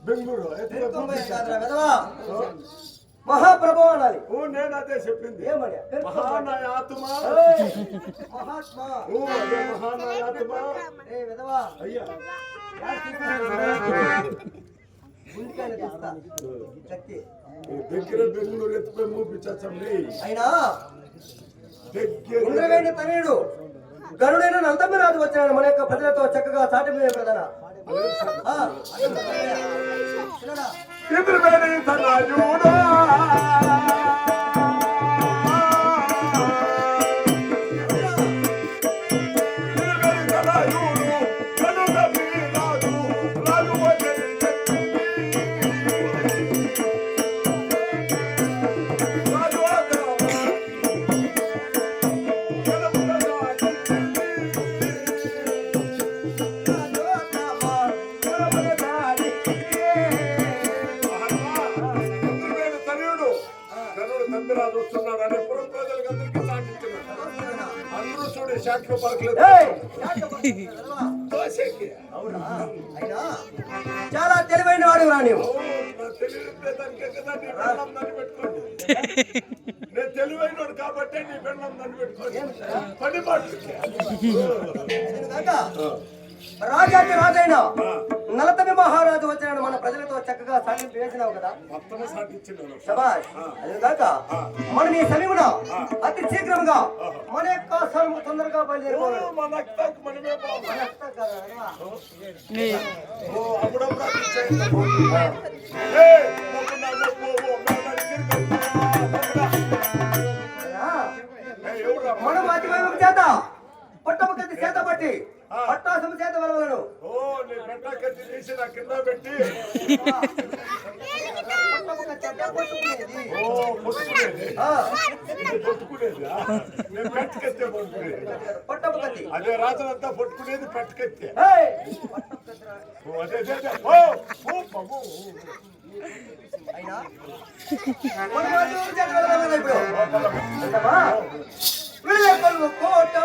బెంగళూరు మహాప్రభు అనాలి. నేను అదే చెప్పింది. మహానాయాత్మ మహాత్మా మహానాయాత్మ అయ్యా దగ్గర బెంగళూరు ఎత్తుపోయి మూపించండి. అయినా ఇంద్రవేణి తనయుడు గరుడైన నందమరాజు వచ్చినాడు మన యొక్క ప్రజలతో చక్కగా సాటి మీద ప్రధాన ఇంద్రవేణి తనయుడు చాలా తెలివైన వాడు రా నీవు. నేను తెలివైనడు కాబట్టి నీ బెల్లం నన్ను పెట్టుకోండి. రాజాకి రాజైన నలతమి మహారాజు వచ్చినాడు మన ప్రజలతో చక్కగా సాగింపు వేసినావు కదా. శభాష్. అదేగాక మనం ఈ సమయంలో అతి శీఘ్రంగా మన యొక్క స్థలము తొందరగా బయలుదేరిపోవాలి. మనం అతి వైపు చేత పట్టము కత్తి చేత పట్టి పట్టాసము చేత వలవలను. కింద పెట్టి అదే రాజులంతా పట్టుకునేది పట్టుకెత్తే. అయినా కోట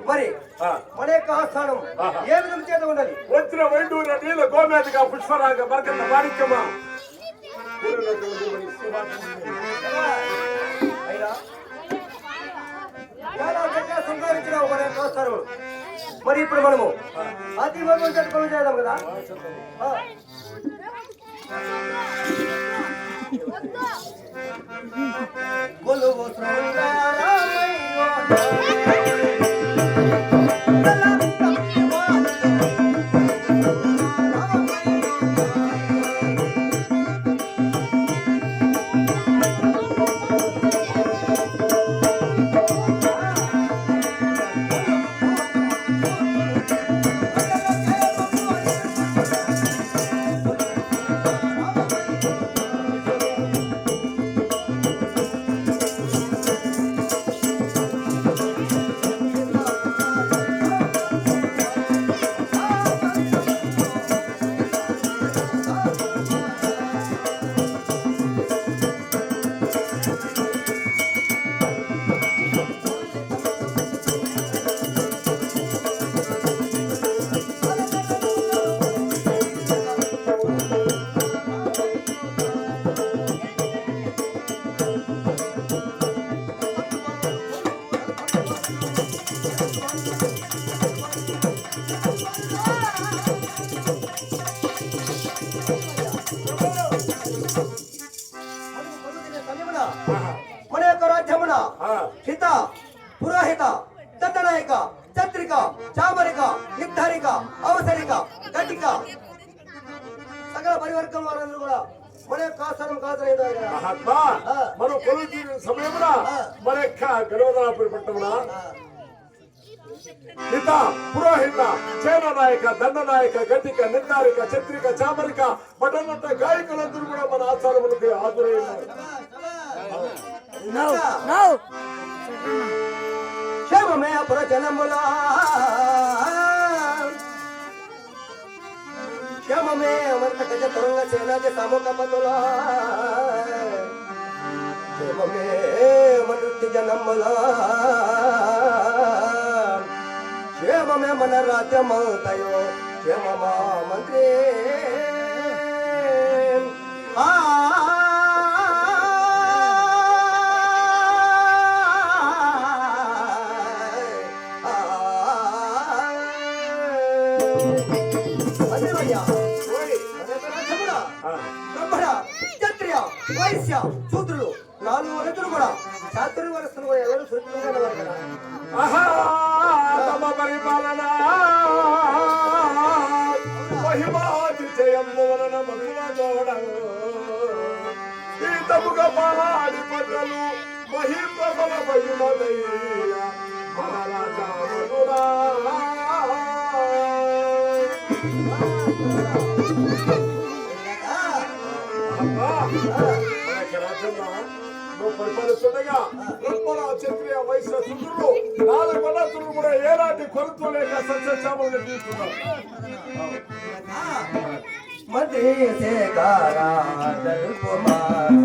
మరి మన యొక్క ఆస్థానం ఏ విధం చేత ఉన్నది? వచ్చిన వైడూర నీళ్ళ గోమేతగా పుష్పరాగ బర్గన్న మాణిక్యమా సంపాదించినావు మన యొక్క ఆస్థానం. మరి ఇప్పుడు మనము అతి మగం చెప్పుకొని చేద్దాం కదా. కొలువు పురోహిత దండనాయక చత్రిక చామరిక నిర్ధారిక అవసరిక ఘటిక సకల పరివర్గం వారందరూ కూడా మన యొక్క ఆశ్రమం కాదు మహాత్మా మనం కొలువు సమయమున మన యొక్క గర్వదనాపురి పట్టమున హిత పురోహిత చేననాయక దండనాయక గట్టిక నిర్ధారిక చత్రిక చామరిక పట్టణంత గాయకులందరూ కూడా మన ఆచారములకి హాజరైనారు. క్షేమమే పురజనములా క్షేమమే అమృత గజ తరంగ సేనాది సముఖ పతులా క్షేమమే మనుష్య జనములా క్షేమమే మన రాజ్యమవుతాయో క్షేమమా మంత్రి వైశ్య శూద్రులు 4 వరకులు కూడా శాస్త్రులు వరస్తులు కూడా ఎవరు శూద్రులుగా ఉన్నారు కదా. తమ పరిపాలన మహిమాతిశయము వలన మధుర గోడలు ఈతముగా పాడి పట్టలు మహిప్రబల మహిమదయ్య మన రాజా మధురా నువ్వు పరిపాలిస్తుండగా రుక్మణ క్షత్రియ వైశ్య శూద్రులు 4 వనరులు కూడా ఏనాటి కొరత లేక సస్యశ్యామలుగా తీస్తున్నారు. మంత్రి శేఖరా కుమార్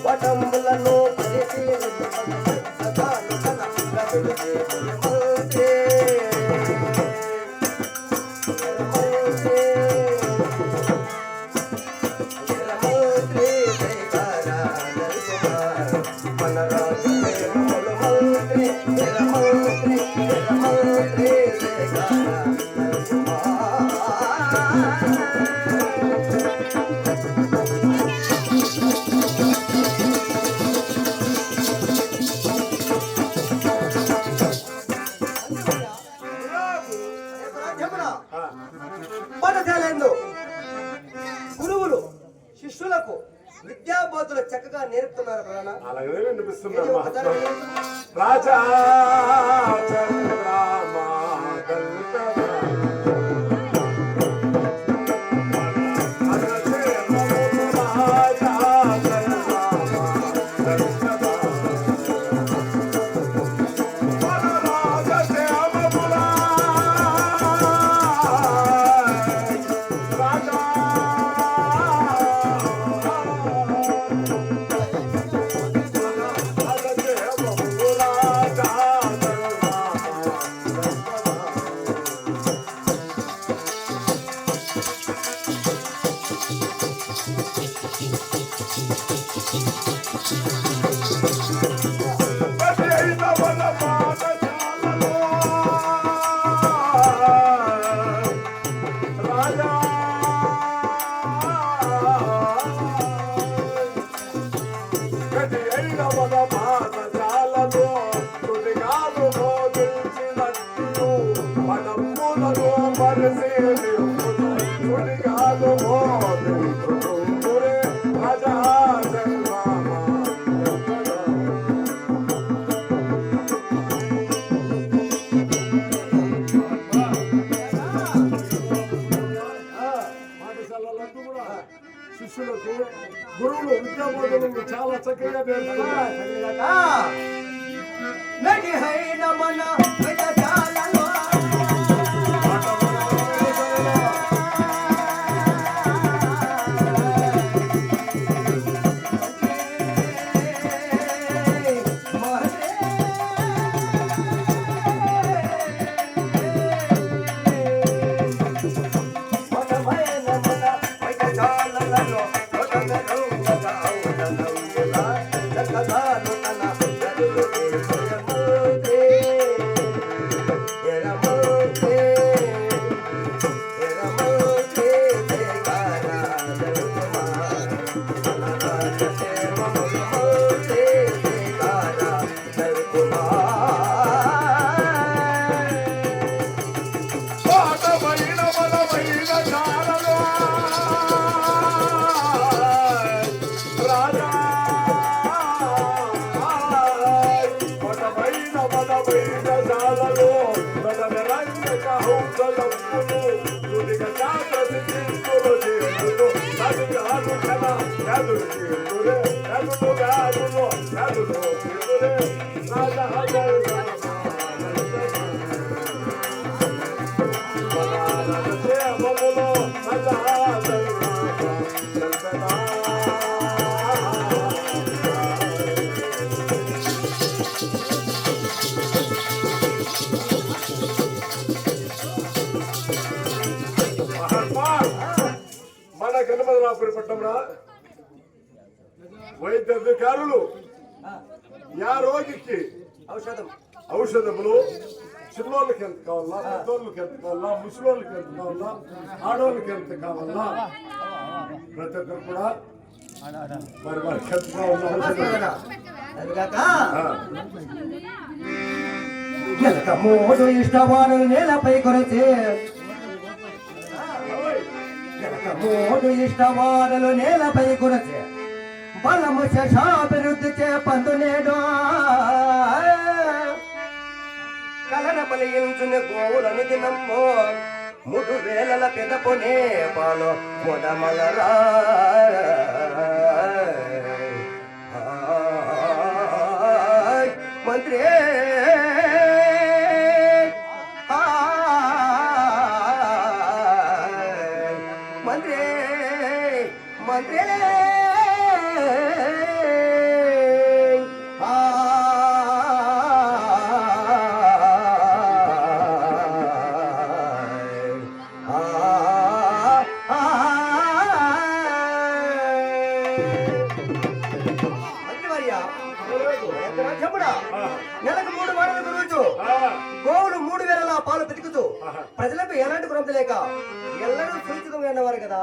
పటంబులను గురువులు శిష్యులకు విద్యాబోధులు చక్కగా నేర్పుతున్నారు. అలాగే వినిపిస్తున్నారు. రాజా శిష్యులకు గురువులు విద్యాబోధనలు చాలా చక్కగా నేర్పుతున్నారు. యాదులో తిరుగులే రాజా రాజా మమలో రాజా మన గణపతిరాపురి పట్టంలో వైద్య అధికారులు యా రోగికి ఔషధములు చిన్నోళ్ళకి ఎంత కావాలా, పెద్దోళ్ళకి ఎంత కావాలా, ముసలోళ్ళకి ఎంత కావాలా, ఆడోళ్ళకి ఎంత కావాలా, ప్రతి ఒక్కరు కూడా మరి వారికి ఎంత కావాలా మూడు ఇష్టవాడు నేలపై కొరచే మూడు ఇష్టవాడులు నేలపై కొరచే బలము శశాభివృద్ధి చే పందునేడు కలన బలించుని గోవులను దినమ్మో ముడు వేలల పెదపునే పాలు మొదమలరా మంత్రి మంత్రి మంత్రి నెలకు 3 వారాల గురించి గోవులు 3 వేల పాలు పెతుకుతూ ప్రజలకు ఎలాంటి కొరత లేక ఎల్లరూ సురక్షితంగా ఉన్నవారు కదా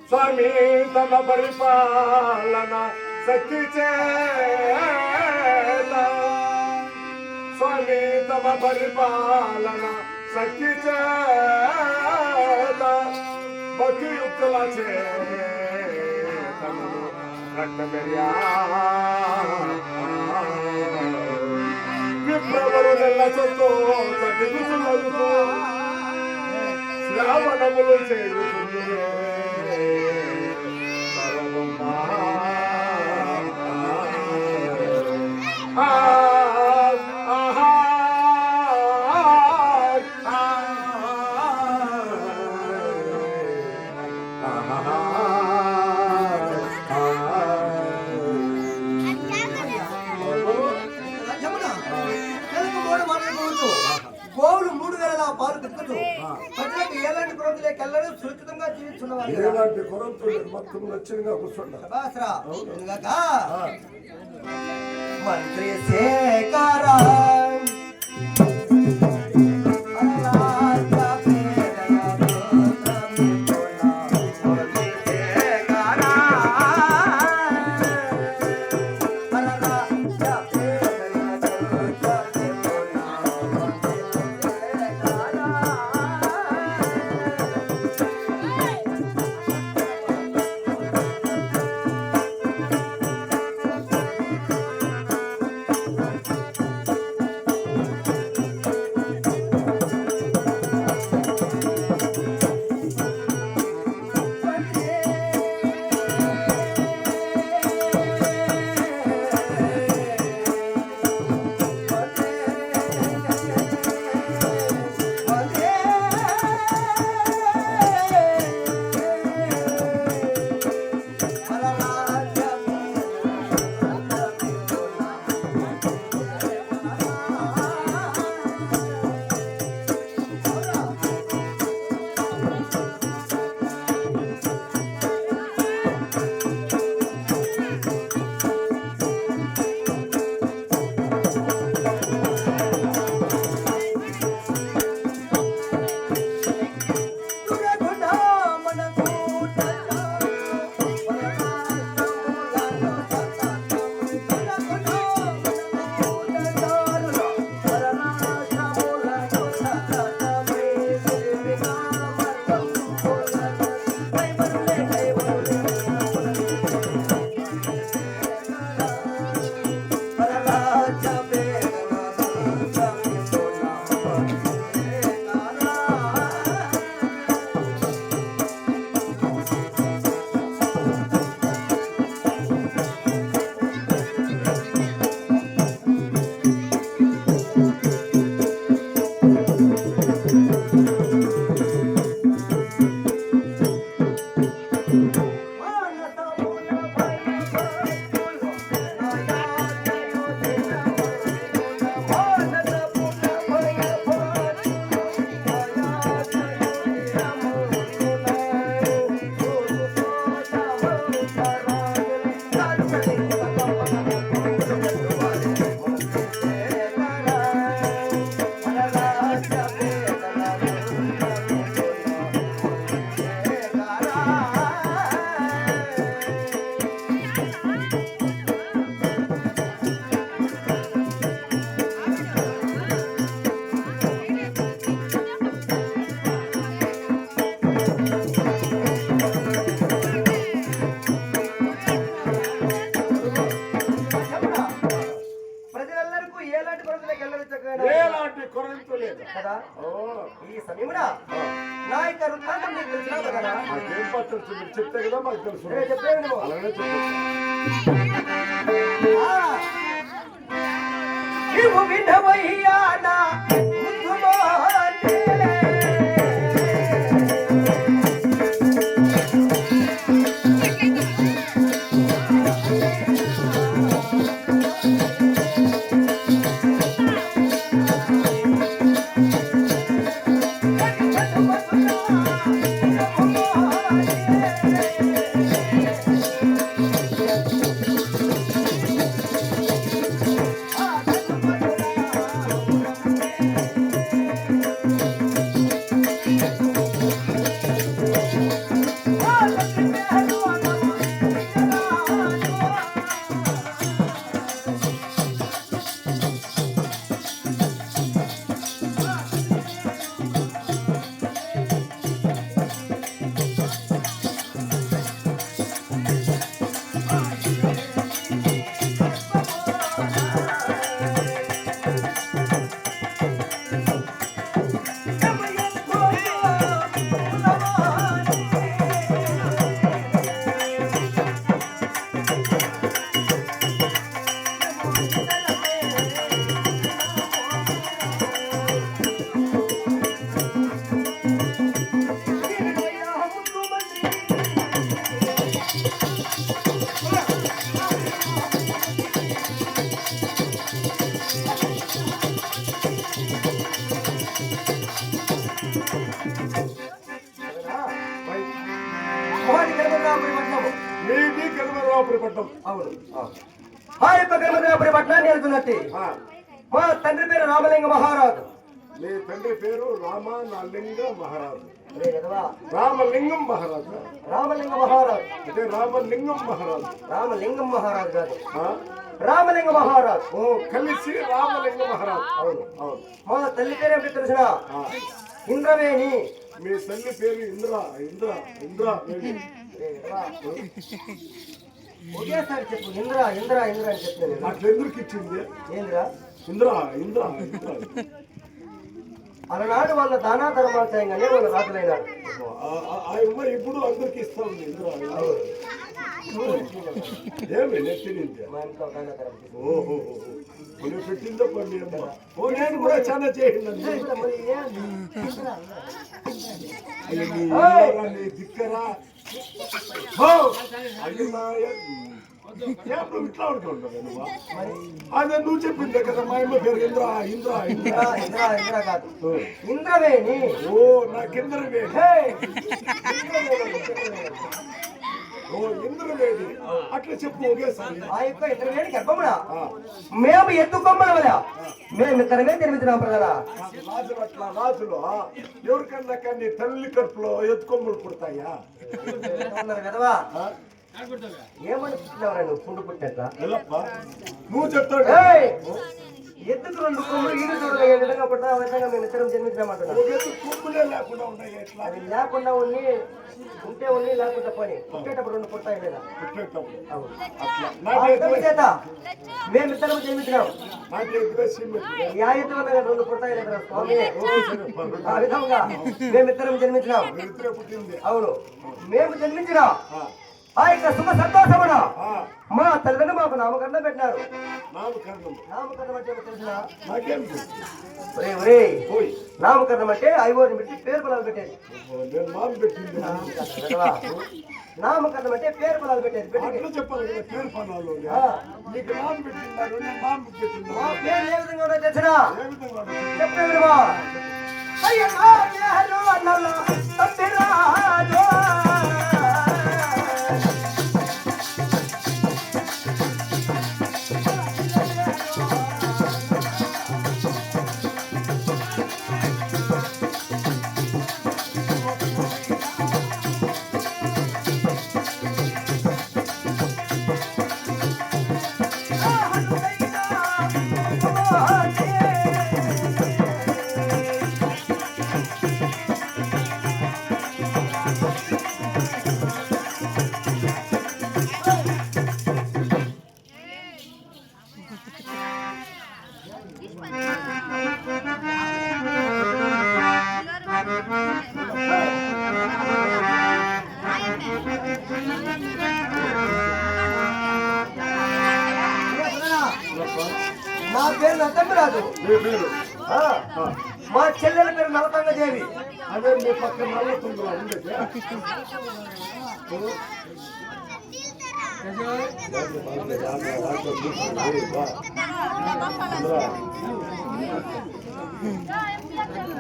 స్వామి తమ పరిపాలన శక్తి చేత స్వామి తమ పరిపాలన శక్తి చేత భక్తియుక్తుల చేతను రక్తమెరియా విప్రవరు నెల్ల సొత్తు దిగుతున్నదుతూ శ్రావణములు చేరుతుంది గోవులు 3 వేల పాలు పెట్టుకుతూ ప్రజలకు ఎలాంటి కొరత లేక ఎల్లరూ సురక్షితంగా జీవిస్తున్నవారు ఎలాంటి కొరత మొత్తం లక్ష్యంగా కూర్చుంటారు మంత్రి శేఖర ఓ, ఈ సమయమున నా యొక్క వృత్తాంతం నీకు తెలిసినా కదా మాకేం పట్టదు మీరు చెప్తే కదా మాకు తెలుసు నేను చెప్పేది నువ్వు. అలాగే చెప్పు నీవు వినవయ్యా నా ముద్దుమానే. మోహన్ గణపతిరాపురి పట్నము. మీది గణపతిరాపురి పట్టం అవును. ఆ యొక్క గణపతిరాపురి పట్నాన్ని వెళ్తున్నట్టు మా తండ్రి పేరు రామలింగ మహారాజు. మీ తండ్రి పేరు రామలింగ మహారాజు. అదే కదవా? రామలింగం మహారాజు రామలింగ మహారాజు అంటే రామలింగం మహారాజు. రామలింగం మహారాజు కాదు, ఆ? రామలింగ మహారాజు. ఓ కలిసి రామలింగ మహారాజు. అవును అవును. మా తల్లి పేరు ఏమిటి తెలిసిన? ఆ. ఇంద్రవేణి. మీ తల్లి పేరు ఇంద్ర ఇంద్ర ఇంద్ర దేవి. అదే కదవా? ఒకేసారి చెప్పు. ఇంద్ర ఇంద్ర ఇంద్ర అని చెప్తాను నేను. అట్లా ఎందుకు ఇచ్చింది ఏంద్రా? ఇంద్ర ఇంద్ర ఇంద్ర. అలనాడు వాళ్ళ దానా ధర్మాలు చేయంగానే వాళ్ళు రాజులైనారు. ఆ అమ్మ ఇప్పుడు అందరికి ఇస్తా ఉంది ఇంద్ర ఏమి నెట్టినింది. మా ఇంట్లో దానా ధర్మం చేసి. ఓహో పులి పెట్టిందో పండి అమ్మ. ఓ నేను కూడా చాలా చేయండి మరి ఏంది? నీ దిక్కరా అయ్యన్నాయ ఇట్లా అనుకుంటావు నువ్వు. అదే నువ్వు చెప్పిందే కదా మా అమ్మ పేరు ఇంద్ర ఇంద్ర ఇంద్ర. ఇంద్ర ఇంద్ర కాదు, ఇంద్రవేణి. ఓ నాకు ఇంద్రవేణి. హే! ఓ ఇంద్రవేణి అట్లా చెప్పు ఒకేసారి. ఆ యొక్క ఇంద్రవేణి గర్భముడా మేము ఎత్తు కొమ్మల వల్ల మేమిద్దరమే జన్మించినాం ప్రజల. రాజులు అట్లా రాజులు ఎవరికన్నా కానీ తల్లి కడుపులో ఎత్తుకొమ్మలు పుడతాయా? ఉన్నారు కదవా? ఏమనుకుంటున్నావురా నువ్వు పుండు పుట్టేట్లా? ఎల్లప్ప నువ్వు చెప్తాడు. ఏయ్! ఎత్తుకు రెండు కొమ్ములు ఈడు చూడగా ఏ విధంగా పుట్టా ఆ విధంగా మేము ఇద్దరం జన్మించినామంటున్నాం. కొమ్ములే లేకుండా ఉన్నాయి ఎట్లా అది లేకుండా ఉండి ఉంటే ఉండి లేకుండా పోనీ పుట్టేటప్పుడు రెండు పుట్టాయి లేదా? పుట్టేటప్పుడు అవును. అట్లా ఆ నాకే విధంగా చేత మేమిద్దరం జన్మించినాం. యా ఎత్తు వల్ల రెండు పుట్టాయి లేదా స్వామి? ఆ విధంగా మేమిద్దరం జన్మించినాం. పుట్టింది. అవును. మేము జన్మించిన ఆ యొక్క శుభ సంతోషమున మా తల్లిదండ్రులు మాకు నామకరణం పెట్టినారు. నామకరణం అంటే తెలిసిన? నాకేం ఒరే ఒరే, పోయి నామకరణం అంటే ఐవోని పెట్టి పేరు పొలాలు పెట్టేది. నేను మాకు పెట్టింది. నామకరణం అంటే పేరు పొలాలు పెట్టేది. అట్లా చెప్పాలి కదా పేరు పనాలు. నీకు నామ పెట్టిందారు నేను మామ పెట్టిందా? మా పేరు ఏ విధంగా ఉండో తెలిసిన? ఏ విధంగా చెప్పే విధమా? అయ్యో అన్నల్లా తప్పిరాజో. నా పేరు నరసింహరాజు. మీ పేరు? ఆ, మా చెల్లెల పేరు నలతంగ దేవి. అదే మీ పక్కన నల్లతుందిలా ఉండేది.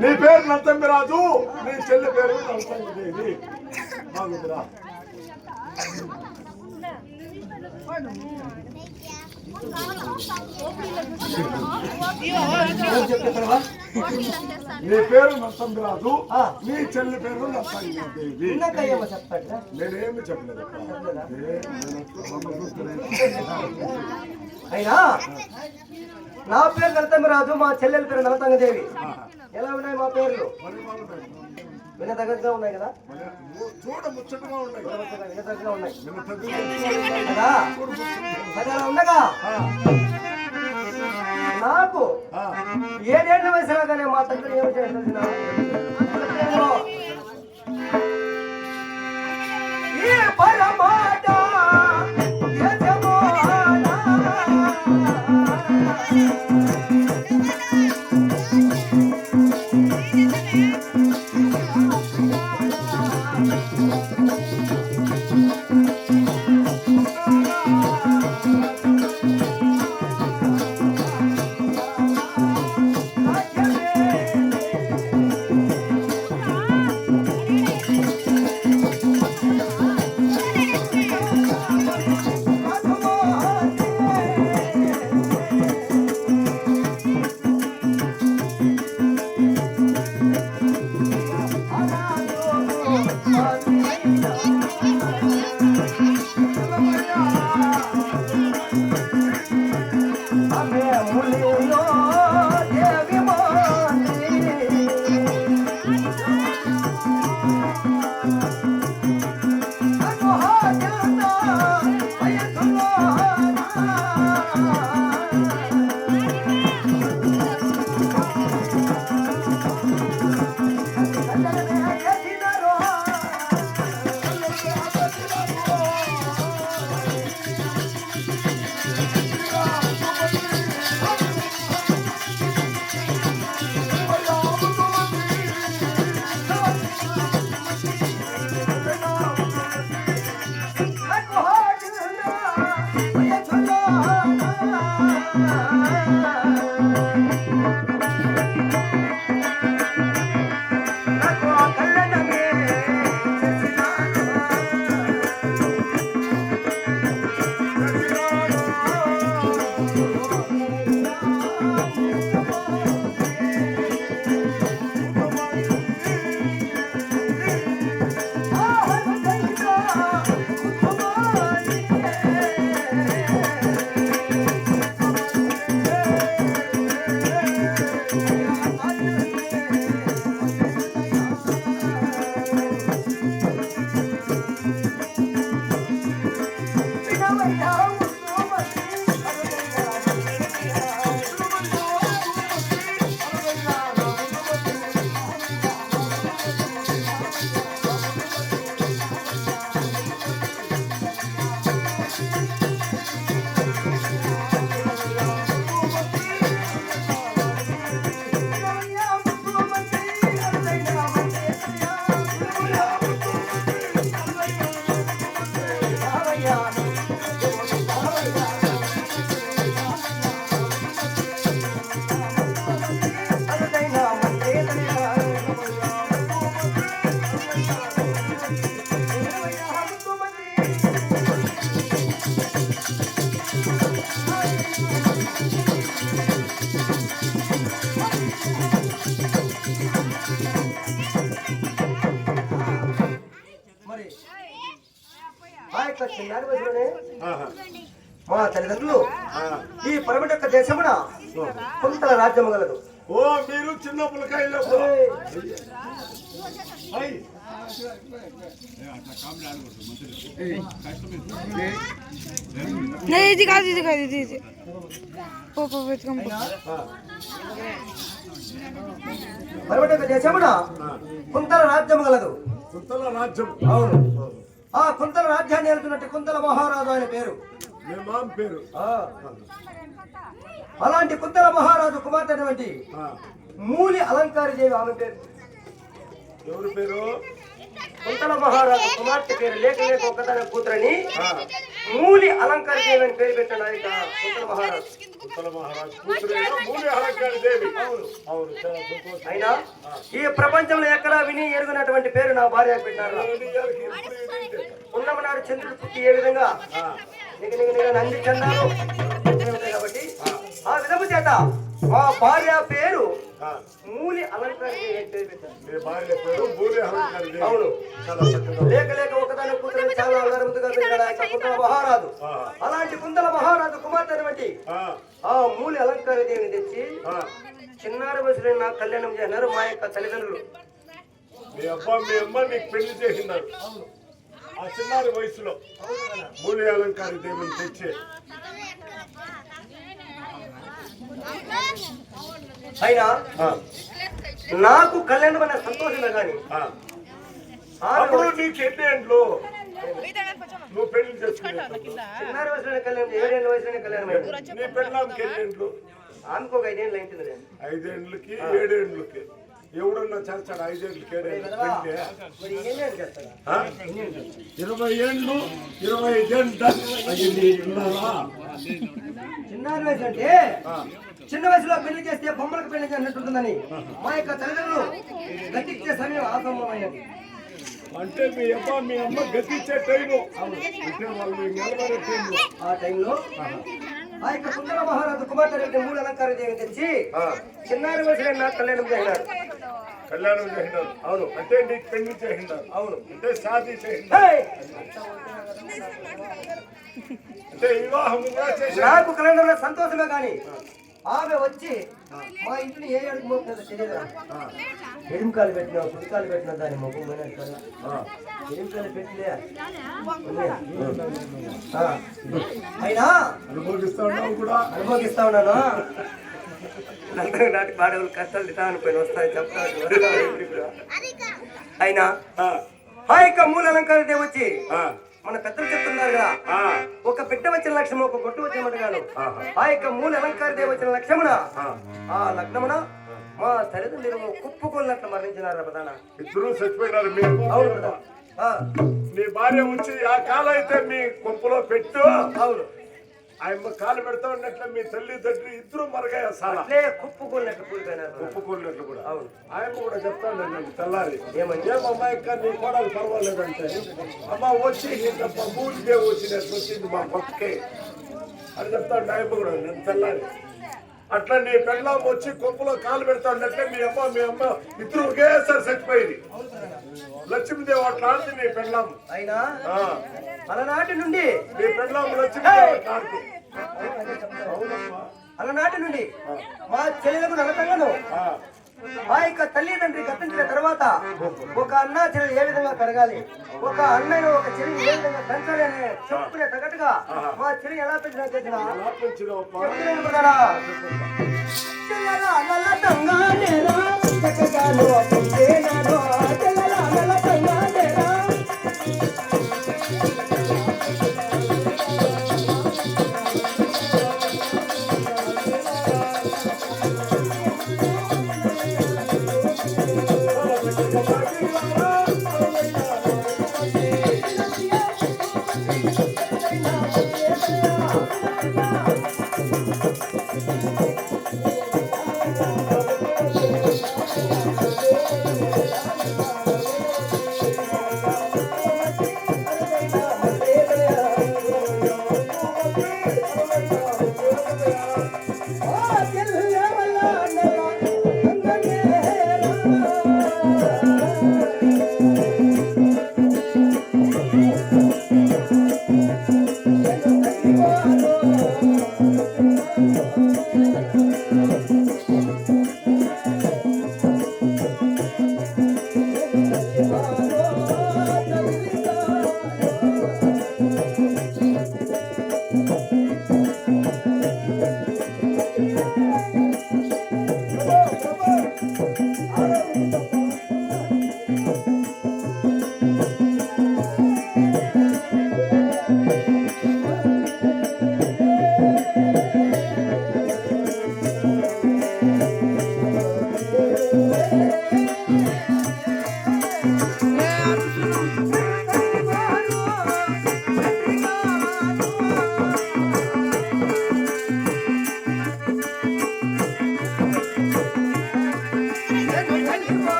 నీ పేరు నందమిరాజు, నీ చెల్లి పేరు నరసింహదేవి. బాగుందిరా. నీ పేరు నరసింహరాజు, నీ చెల్లి పేరు నరసింహదేవి. నేనేమి చెప్పలేదు. అయినా నా పేరు నరసింహరాజు, మా చెల్లెల పేరు నలతంగ దేవి. ఎలా ఉన్నాయి మా పేర్లు? వినదగ్గరగా ఉన్నాయి కదా? చూడ ముచ్చటగా ఉన్నాయి. వినదగ్గరగా ఉన్నాయి కదా? మరి అలా ఉండగా నాకు 7 ఏళ్ల వయసు రాగానే మా తండ్రి ఏమి చేయాల్సిన ఈ పరమాట మా తల్లిదండ్రులు ఈ పరమటి యొక్క దేశమున కొంతల రాజ్యము గలదు. ఓ మీరు చిన్న పులకాయలు ఇది కాదు ఇది కాదు ఇది ఇది పరమటి యొక్క దేశమున కొంతల రాజ్యము గలదు. కుంతల రాజ్యం. అవును. ఆ కుంతల రాజ్యాన్ని ఏలుతున్నట్టు కుంతల మహారాజు ఆయన పేరు. మీ మామ పేరు అలాంటి కుంతల మహారాజు కుమార్తె అటువంటి మూలి అలంకారి దేవి ఆమె పేరు. ఎవరి పేరు? కుంతల మహారాజు కుమార్తె పేరు లేక లేక ఒక్కదాని కూతురని మూలి అలంకారి దేవి అని పేరు పెట్టాడు ఆయన కుంతల మహారాజు. కుంతల మహారాజు కూతురేనా మూలి అలంకారి దేవి? అవును. అయినా ఈ ప్రపంచంలో ఎక్కడా విని ఎరుగునటువంటి పేరు నా భార్య పెట్టినారు. ఉన్నమనాడు చంద్రుడు పుట్టి ఏ విధంగా నంది చందాలు కాబట్టి ఆ విధము చేత మా భార్య పేరు మూలి అలంకారి దేవి అని పేరు పెట్టారు. మీ భార్య పేరు మూలి అలంకారి దేవి. అవును. చాలా చక్కగా లేక లేక ఒకదాని కూతురు చాలా అల్లరముగా పెరిగాడు ఆయన కుంతల మహారాజు. అలాంటి కుంతల మహారాజు కుమార్తె అటువంటి ఆ మూలి అలంకార దేవిని తెచ్చి చిన్నారి వయసులో నాకు కళ్యాణం చేసినారు మా యొక్క తల్లిదండ్రులు. మీ అబ్బా మీ అమ్మ నీకు పెళ్లి చేసినారు ఆ చిన్నారి వయసులో మూలి అలంకారి దేవుని తెచ్చి. అయినా నాకు కళ్యాణం అనే సంతోషమే కానీ అప్పుడు నీకు ఎన్ని ఏండ్లు నువ్వు పెళ్లి చేసుకున్నావు? చిన్నారి వయసులోనే కళ్యాణం 7 ఏళ్ళ వయసులోనే కళ్యాణం అయింది. నీ పెళ్ళాంకి ఎన్ని ఏండ్లు? ఆమెకు ఒక 5 ఏళ్ళు అయింది. 5 ఏండ్లకి 7 ఏండ్లకి ఎవడన్నా చేస్తాడు? 5 ఏండ్లకి 7 ఏండ్లకి 20 ఏండ్లు 25 చిన్నారి వయసు అంటే చిన్న వయసులో పెళ్లి చేస్తే బొమ్మలకు పెళ్లి చేసినట్టుంటుందని మా యొక్క తల్లిదండ్రులు గతిచ్చే సమయం ఆసమమైనది. అంటే మీ అబ్బా మీ అమ్మ గతిచ్చే టైము అంటే వాళ్ళు నిలబడే టైము. ఆ టైంలో ఆ యొక్క కుంతల మహారాజు కుమార్తె రెడ్డి మూడు అలంకార దేవి తెచ్చి చిన్నారి వయసులో నాకు కళ్యాణం చేసినారు. కళ్యాణం చేసినారు? అవును. అంటే నీకు పెళ్లి చేసినారు? అవును. అంటే షాదీ చేసినారు? అంటే వివాహం కూడా చేసి నాకు కళ్యాణంలో సంతోషమే కానీ ఆమె వచ్చి మా ఇంటిని ఏ అడుగు మోపుతుందో తెలియదు. ఎడుముకాలు పెట్టినా పుడికాలు పెట్టినా దాని మొక్క ఎడుముకాలు పెట్టిలే అయినా అనుభవిస్తా ఉన్నావు కూడా. అనుభవిస్తా ఉన్నాను. నాటి పాడవులు కష్టాలు ఇటాను పైన వస్తాయి చెప్తాను. అయినా ఆ యొక్క మూల అలంకార దేవి వచ్చి మన పెద్దలు చెప్తున్నారు కదా ఒక బిడ్డ వచ్చిన లక్ష్యం ఒక గొట్టు వచ్చినట్టుగాను ఆ యొక్క మూల అలంకార దేవి వచ్చిన లక్ష్యమున ఆ లగ్నమున మా తల్లిదండ్రులు కుప్పుకోళ్ళట్లు మరణించినారు ప్రధాన. ఇద్దరు చచ్చిపోయినారు. అవును కదా. నీ భార్య వచ్చి ఆ కాలు అయితే మీ కొంపలో పెట్టు. అవును. ఆయన కాలు పెడతా ఉన్నట్లు మీ తల్లిదండ్రులు ఇద్దరు మరగాయ సాలా కుప్పుకోళ్ళట్లు కూలిపోయినారు. ఒప్పుకోలేట్లు కూడా. అవును. ఆయన కూడా చెప్తాను నేను తెల్లారి ఏమని ఏమమ్మా ఇంకా నీ కోడలు పర్వాలేదంటే అమ్మ వచ్చి మూలికే వచ్చింది మా పక్కకే అని చెప్తాను. ఆయన కూడా నేను తెల్లారి అట్లా నీ పెళ్ళాం వచ్చి కొంపలో కాలు పెడతా ఉన్నట్లే మీ అమ్మ ఇద్దరు ఒకేసారి చచ్చిపోయింది. లక్ష్మీదేవి అట్లా ఆడితే నీ పెళ్ళాం. అయినా అలనాటి నుండి నీ పెళ్ళాం లక్ష్మీదేవి అట్లా ఆడితే అలనాటి నుండి మా చెల్లెలకు నలతంగాను ఆ యొక్క తల్లిదండ్రి గతించిన తర్వాత ఒక అన్న చెల్లెలు ఏ విధంగా పెరగాలి, ఒక అన్నయ్య ఒక చెల్లిని ఏ విధంగా పెంచాలి అనే చెప్పుకునే తగ్గట్టుగా మా చెల్లి ఎలా పెంచినా చేసిన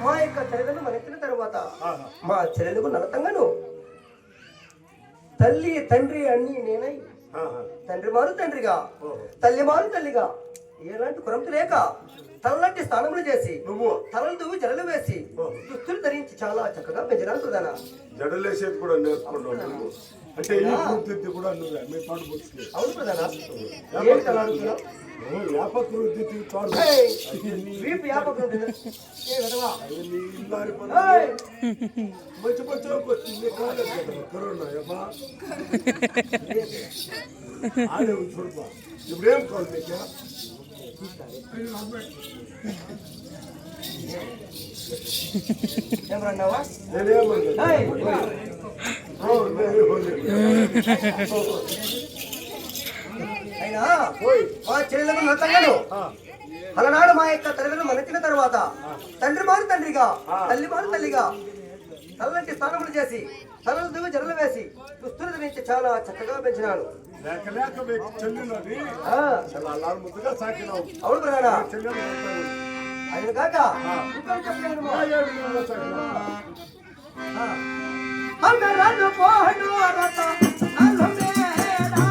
మా యొక్క చెల్లెలను మరెత్తిన తర్వాత ఆహా. మా చెల్లెలకు నలతంగాను తల్లి తండ్రి అన్ని నేనై ఆహా. తండ్రి మారు తండ్రిగా ఓహో. తల్లి మారు తల్లిగా ఎలాంటి కురంత లేక తలలాంటి స్నానములు చేసి నువ్వు తలలు దువ్వి జడలు వేసి ఓహో. దుస్తులు ధరించి చాలా చక్కగా పెంచడానికి ప్రధాన జడలేసేది కూడా నేర్చుకున్నావు నువ్వు. అంటే ఈ వృత్తి కూడా నువ్వే మీ తోడు పుచ్చుకే అవును ప్రధాన ఏంటి అలా అడుగుతున్నావు? వ్యాపక వృత్తి తోడు ఏయ్, వీపు వ్యాపకం ఉంటుంది. ఏ విధవా? నీ ఇల్లారి పని ఏయ్, మంచి మంచిగా వచ్చింది కాలేదు కదా కరోనా ఏమా ఆడే చూడమా ఇప్పుడు ఏం కావాలి నీకు ఏమన్నావా? నేనేమన్నా ఏయ్, అయినా మా చెల్లెలకు నలతంగాను అలనాడు మా యొక్క తల్లిలను మలచిన తర్వాత తండ్రి మారు తండ్రిగా తల్లి మారు తల్లిగా తల్లంటి స్నానములు చేసి తలలు దువ్వి జడలు వేసి దుస్తులు ధరించి చాలా చక్కగా పెంచినాను. లేక లేక మీకు చెల్లినది ఆ, చాలా అల్లారు ముద్దుగా సాకినావు అవును ప్రధాన చెల్లెలు ఆయన కాక ఇంకోటి చెప్పలేను మా. ఆ. అందరూ పోహడు రత అలుమేరా.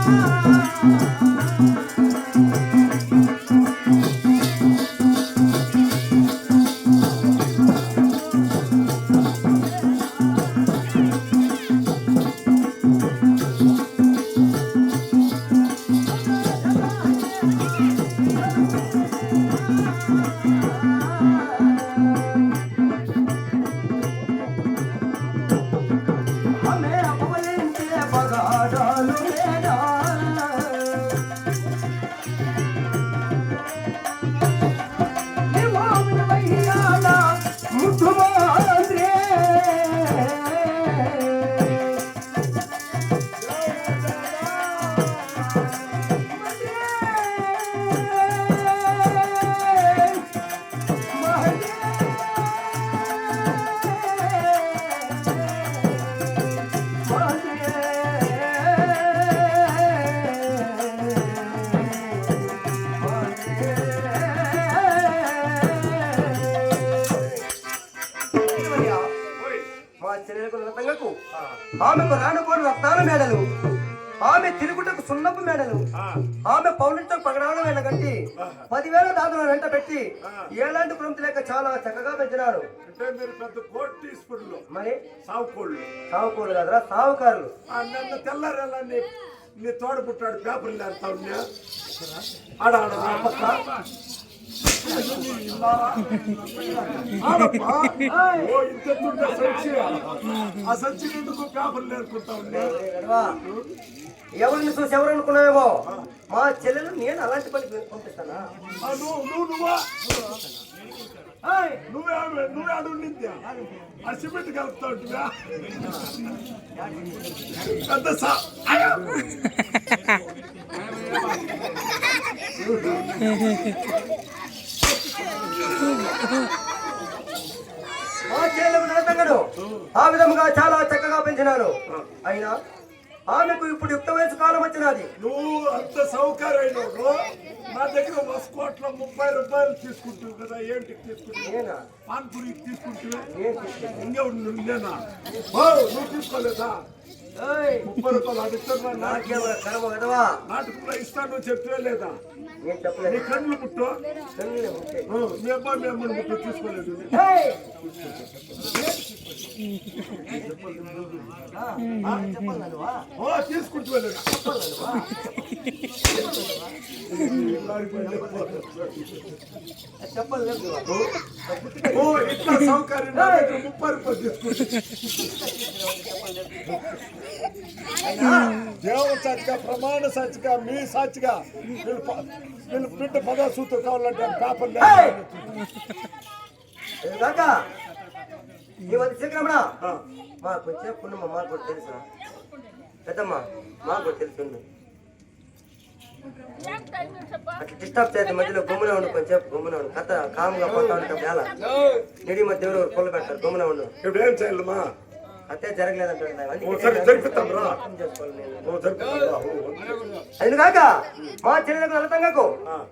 हमें अपने से भगा डालो मेरा निवाम भैया ना मुठमारे మా చెల్లెలకు నలతంగకు ఆమెకు రానుకోని రత్నాల మేడలు ఆమె తిరుగుటకు సున్నపు మేడలు ఆమె పౌలించకు పగడాల వేళ కట్టి 10,000 దాదుల వెంట పెట్టి ఎలాంటి కురంతి లేక చాలా చక్కగా పెంచినారు. అంటే మీరు పెద్ద కోట్ తీసుకుళ్ళు మరి సావుకోళ్ళు సావుకోలు కదరా సావుకారులు. నన్ను తెల్లారెలా నీ తోడు పుట్టాడు పేపర్లు నేర్తా ఉన్నా ఆడ ఆడ నా పక్క ఆడప్పా. ఓ ఇంత సంచి ఆ సంచి ఎందుకు పేపర్లు నేర్పుతా ఉన్నా గడవా, ఎవరిని చూసి ఎవరు అనుకున్నావేమో మా చెల్లెలు నేను అలాంటి పని పంపిస్తానా? నువ్వా నువ్వే అడుగు నిందా ఆ సిమెంట్ కలుపుతా ఉంటుందా పెద్ద మా చెల్లెలు నలతంగను ఆ విధముగా చాలా చక్కగా పెంచినాను. అయినా ఆమెకు ఇప్పుడు యుక్త వయసు కాలం వచ్చినది. నువ్వు అంత సౌకర్యం నా దగ్గర 1 కోట్ల 30 రూపాయలు తీసుకుంటావు కదా ఏంటి తీసుకుంటావు నేనా? పాన్పూరి తీసుకుంటే ఏం తీసుకుంటా? ఇంకే నేనా నువ్వు తీసుకోలేదా ఏయ్, 30 రూపాయలు అడుగుతున్నా నాకేమో కర్మ కదవా? నాటుకున్నా ఇస్తాను చెప్పే లేదా నేను నీ చెప్పలేదు. కళ్ళు ముట్టు కన్నులే ముట్టే. మీ అబ్బాయి మీ అమ్మని ముట్టు తీసుకోలేదు ఏయ్! చెప్పాలి నన్నువా? తీసుకుంటూ వెళ్ళాడు చెప్పాలి లేదు. ఇట్లా సౌకర్యం నా దగ్గర 30 రూపాయలు తీసుకుంటా దేవుడు సాక్షిగా ప్రమాణ సాక్షిగా మీ సాక్షిగా వీళ్ళు బిడ్డ 10 సూత్రం కావాలంటే పేపర్ కాక నీవు అది శీఘ్రమణ మాకు కొంచెం పుణ్యమ్మ మాకు కూడా తెలుసు పెద్దమ్మ మాకు కూడా తెలుసు అట్లా డిస్టర్బ్ చేస్తే మధ్యలో గుమ్మనే ఉండు కొంచెం గుమ్మనే ఉండు కథ కామ్గా పోతా ఉంటే ఎలా నిడి మధ్య ఎవరు పొల్ల పెడతారు గుమ్మనే ఉండు ఇప్పుడు ఏం చేయాలమ్మా అత్తే జరగలేదంటాడు నాయన. అందుకే సరే జరిపిస్తాం రా. అర్థం చేసుకోవాలి నేను. జరిపిస్తాం రా. అందుకాక మా చెల్లెలకు లలితంగకు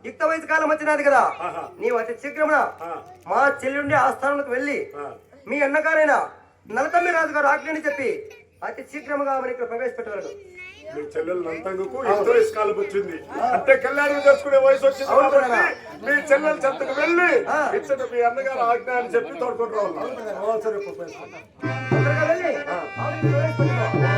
యుక్త వయసు కాలం వచ్చినది కదా, నీవు అతి శీఘ్రమున మా చెల్లుండి ఆస్థానంలోకి వెళ్ళి మీ అన్నగారైన నలతమ్మి రాజు గారు ఆజ్ఞని చెప్పి అతి శీఘ్రముగా ఆమెను ఇక్కడ ప్రవేశపెట్టగలడు. మీ చెల్లెలు నంతంగుకు ఎంతో ఇసుకాలం వచ్చింది అంటే కళ్యాణం చేసుకునే వయసు వచ్చింది కాబట్టి మీ చెల్లెల చెత్తకు వెళ్ళి ఇచ్చట మీ అన్నగారు ఆజ్ఞ అని చెప్పి తోడుకొని రావాలి. తొందరగా వెళ్ళి ఆమెను ప్రవేశపెట్టుకో.